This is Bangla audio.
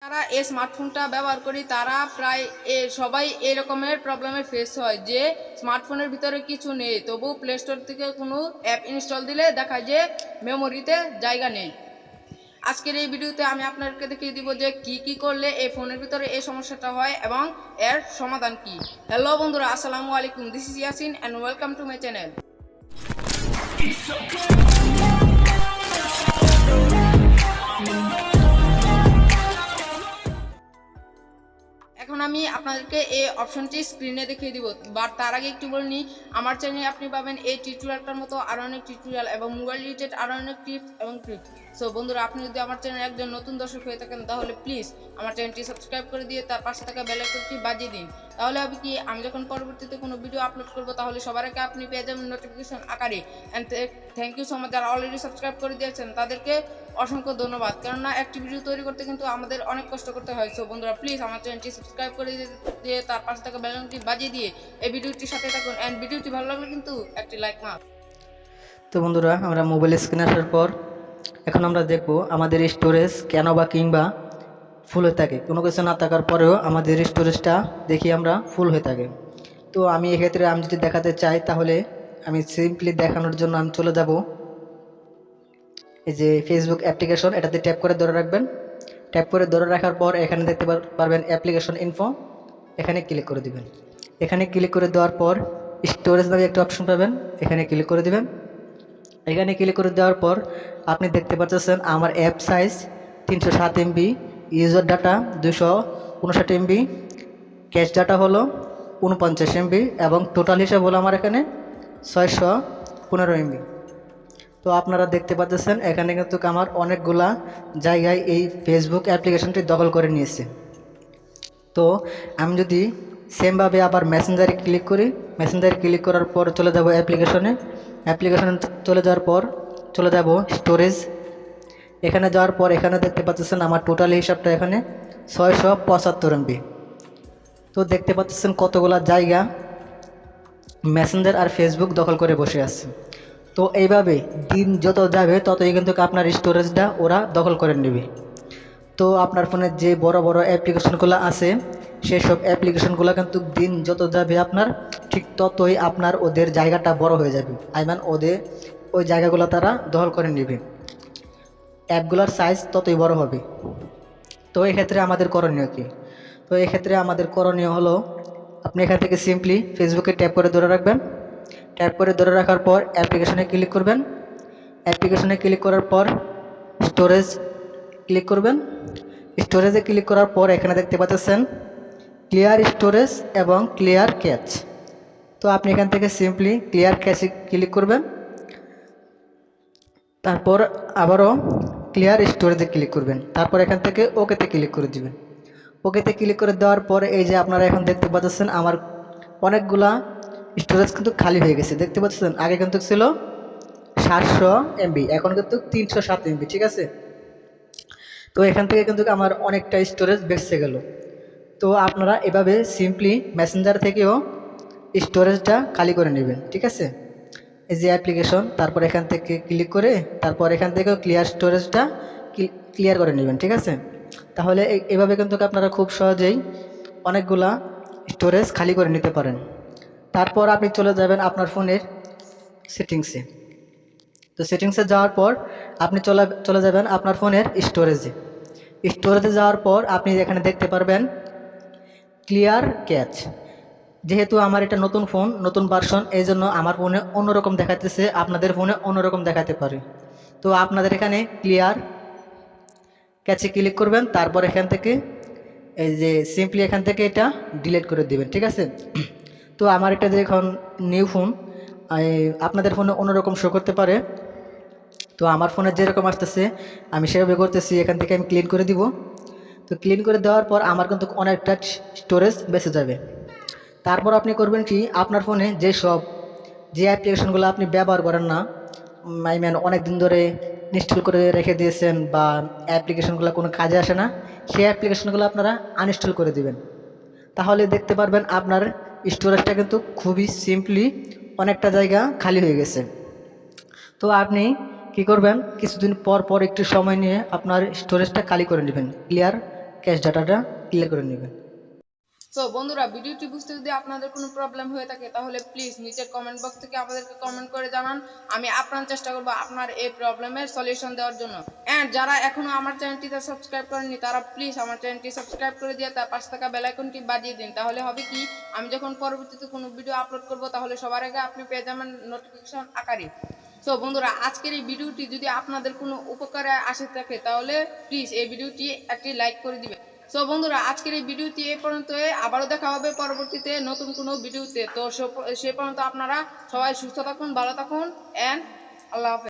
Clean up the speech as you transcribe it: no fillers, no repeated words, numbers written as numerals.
যারা এই স্মার্টফোনটা ব্যবহার করি তারা প্রায় সবাই এই রকমের প্রবলেমের ফেস হয় যে স্মার্টফোনের ভিতরে কিছু নেই, তবু প্লে স্টোর থেকে কোনো অ্যাপ ইনস্টল দিলে দেখা যে মেমোরিতে জায়গা নেই। আজকের এই ভিডিওতে আমি আপনাদেরকে দেখিয়ে দিব যে কি করলে এই ফোনের ভিতরে এই সমস্যাটা হয় এবং এর সমাধান কি। হ্যালো বন্ধুরা, আসসালামু আলাইকুম, this is Yasin and welcome to my channel. এখন আমি আপনাদেরকে এই অপশনটি স্ক্রিনে দেখিয়ে দিব, বাট তার আগে একটু বলে নিই, আমার চ্যানেলে আপনি পাবেন এই টিউটোরিয়ালটার মতো আরও অনেক টিউটোরিয়াল এবং মোবাইল রিলেটেড আরও অনেক টিপস এবং ট্রিক্স। সো বন্ধুরা, আপনি যদি আমার চ্যানেলে একজন নতুন দর্শক হয়ে থাকেন তাহলে প্লিজ আমার চ্যানেলটি সাবস্ক্রাইব করে দিয়ে তার পাশে থাকা বেল আইকনটি বাজিয়ে দিন। তাহলে হবে কি, আমি যখন পরবর্তীতে কোনো ভিডিও আপলোড করবো তাহলে সবার আগে আপনি পেয়ে যাবেন নোটিফিকেশন আকারে। And thank you so much যারা অলরেডি সাবস্ক্রাইব করে দিয়েছেন, তাদেরকে অসংখ্য ধন্যবাদ, কেননা একটি ভিডিও তৈরি করতে কিন্তু আমাদের অনেক কষ্ট করতে হয়। সো বন্ধুরা, প্লিজ আমার চ্যানেলটি সাবস্ক্রাইব করে দিয়ে তার পাশে থাকা বেল আইকনটি বাজিয়ে দিয়ে এই ভিডিওটির সাথে থাকুন। অ্যান্ড ভিডিওটি ভালো লাগলে কিন্তু একটি লাইক মার। তো বন্ধুরা, আমরা মোবাইল স্ক্রিনে আসার পর এখন আমরা দেখব আমাদের স্টোরেজ কেন বা কিংবা ফুল হয়ে থাকে। কোনো কিছু না থাকার পরেও আমাদের স্টোরেজটা দেখি আমরা ফুল হয়ে থাকে। তো আমি এক্ষেত্রে আমি যদি দেখাতে চাই তাহলে আমি সিম্পলি দেখানোর জন্য আমি চলে যাব এই যে ফেসবুক অ্যাপ্লিকেশন, এটাতে ট্যাপ করে ধরে রাখবেন। ট্যাপ করে ধরে রাখার পর এখানে দেখতে পারবেন অ্যাপ্লিকেশন ইনফো, এখানে ক্লিক করে দিবেন। এখানে ক্লিক করে দেওয়ার পর স্টোরেজ নামে একটা অপশন পাবেন, এখানে ক্লিক করে দিবেন। এখানে ক্লিক করে দেওয়ার পর আপনি দেখতে পাচ্ছেন আমার app size 307 MB, user data 259 MB, cash data হলো 49 MB এবং টোটাল হিসাব হলো আমার এখানে 615 MB। তো আপনারা দেখতে পাচ্ছেন এখানে কিন্তু আমার অনেকগুলা জায়গায় এই ফেসবুক অ্যাপ্লিকেশনটি দখল করে নিয়েছে। তো আমি যদি সেমভাবে আবার মেসেঞ্জারে ক্লিক করি, মেসেঞ্জারে ক্লিক করার পর চলে যাব অ্যাপ্লিকেশনে চলে যাওয়ার পর চলে যাব স্টোরেজ। এখানে যাওয়ার পর এখানে দেখতে পাচ্ছেন আমার টোটাল হিসাবটা এখানে 675 MB। তো দেখতে পাচ্ছেন কতগুলা জায়গা মেসেঞ্জার আর ফেসবুক দখল করে বসে আছে। তো এইভাবে দিন যত যাবে ততই কিন্তু আপনার স্টোরেজটা ওরা দখল করে নেবে। তো আপনার ফোনে যে বড় বড় অ্যাপ্লিকেশনগুলো আছে সেই সব অ্যাপ্লিকেশনগুলো কিন্তু দিন যত যাবে আপনার ঠিক ততই আপনার ওদের জায়গাটা বড় হয়ে যাবে। ওদের ওই জায়গাগুলো তারা দখল করে নেবে, অ্যাপগুলোর সাইজ ততই বড় হবে। তো এক্ষেত্রে আমাদের করণীয় কী? তো এক্ষেত্রে আমাদের করণীয় হলো আপনি এখান থেকে সিম্পলি ফেসবুকে ট্যাপ করে ধরে রাখবেন। ট্যাপ করে ধরে রাখার পর অ্যাপ্লিকেশনে ক্লিক করবেন। অ্যাপ্লিকেশনে ক্লিক করার পর স্টোরেজ ক্লিক করবেন। স্টোরেজে ক্লিক করার পর এখানে দেখতে পাচ্ছেন ক্লিয়ার স্টোরেজ এবং ক্লিয়ার ক্যাচ। তো আপনি এখান থেকে সিম্পলি ক্লিয়ার ক্যাচে ক্লিক করবেন, তারপর আবারও ক্লিয়ার স্টোরেজে ক্লিক করবেন, তারপর এখান থেকে ওকেতে ক্লিক করে দিবেন। ওকেতে ক্লিক করে দেওয়ার পর এই যে আপনারা এখন দেখতে পাচ্ছেন আমার অনেকগুলা স্টোরেজ কিন্তু খালি হয়ে গেছে। দেখতে পাচ্ছেন আগে কিন্তু ছিল 700 MB, এখন কিন্তু 307 MB, ঠিক আছে। তো এখান থেকে কিন্তু আমার অনেকটা স্টোরেজ বেঁচে গেল। তো আপনারা এভাবে সিম্পলি মেসেঞ্জার থেকেও স্টোরেজটা খালি করে নেবেন, ঠিক আছে। এই যে অ্যাপ্লিকেশন, তারপর এখান থেকে ক্লিক করে তারপর এখান থেকেও ক্লিয়ার স্টোরেজটা ক্লিয়ার করে নেবেন, ঠিক আছে। তাহলে এভাবে কিন্তু আপনারা খুব সহজেই অনেকগুলা স্টোরেজ খালি করে নিতে পারেন। তারপর আপনি চলে যাবেন আপনার ফোনের সেটিংসে। তো সেটিংসে যাওয়ার পর আপনি চলে যাবেন আপনার ফোনের স্টোরেজে। স্টোরেজে যাওয়ার পর আপনি এখানে দেখতে পারবেন ক্লিয়ার ক্যাচ। যেহেতু আমার এটা নতুন ফোন, নতুন ভার্সন, এই জন্য আমার ফোনে অন্যরকম দেখাতেছে, আপনাদের ফোনে অন্যরকম দেখাতে পারে। তো আপনাদের এখানে ক্লিয়ার ক্যাচে ক্লিক করবেন, তারপর এখান থেকে এই যে সিম্পলি এখান থেকে এটা ডিলিট করে দেবেন, ঠিক আছে। তো আমার এটা যে এখন নিউ ফোন, আপনাদের ফোনে অন্যরকম শো করতে পারে। তো আমার ফোনে যেরকম আসতেছে আমি সেভাবে করতেছি, এখান থেকে আমি ক্লিন করে দিব। তো ক্লিন করে দেওয়ার পর আমার কিন্তু অনেকটা স্টোরেজ বেঁচে যাবে। তারপর আপনি করবেন কি, আপনার ফোনে যে অ্যাপ্লিকেশনগুলো আপনি ব্যবহার করেন না, অনেক দিন ধরে ইনস্টল করে রেখে দিয়েছেন বা অ্যাপ্লিকেশনগুলো কোনো কাজে আসে না, সেই অ্যাপ্লিকেশনগুলো আপনারা আনইনস্টল করে দিবেন। তাহলে দেখতে পারবেন আপনার স্টোরেজটা কিন্তু খুবই সিম্পলি অনেকটা জায়গা খালি হয়ে গেছে। তো আপনি কি করবেন, কিছুদিন পর পর একটু সময় নিয়ে আপনার স্টোরেজটা খালি করে নেবেন ক্লিয়ার ক্যাশ ডাটাটা ক্লিয়ার করে নেবেন। সো বন্ধুরা, ভিডিওটি বুঝতে যদি আপনাদের কোনো প্রবলেম হয়ে থাকে তাহলে প্লিজ নিচের কমেন্ট বক্স থেকে আমাদেরকে কমেন্ট করে জানান। আমি আপনার চেষ্টা করবো আপনার এই প্রবলেমের সলিউশন দেওয়ার জন্য। অ্যান্ড যারা এখনো আমার চ্যানেলটিতে সাবস্ক্রাইব করেননি তারা প্লিজ আমার চ্যানেলটি সাবস্ক্রাইব করে দিয়ে তার পাশে থাকা বেল আইকনটি বাজিয়ে দিন। তাহলে হবে কি, আমি যখন পরবর্তীতে কোনো ভিডিও আপলোড করব তাহলে সবার আগে আপনি পেয়ে যাবেন নোটিফিকেশন আকারে। সো বন্ধুরা, আজকের এই ভিডিওটি যদি আপনাদের কোনো উপকারে আসে থাকে তাহলে প্লিজ এই ভিডিওটি একটি লাইক করে দিবেন। সো বন্ধুরা, আজকের এই ভিডিওটি এই পর্যন্ত। আবারও দেখা হবে পরবর্তীতে নতুন কোনো ভিডিওতে। তো সে পর্যন্ত আপনারা সবাই সুস্থ থাকুন, ভালো থাকুন, অ্যান্ড আল্লাহ হাফেজ।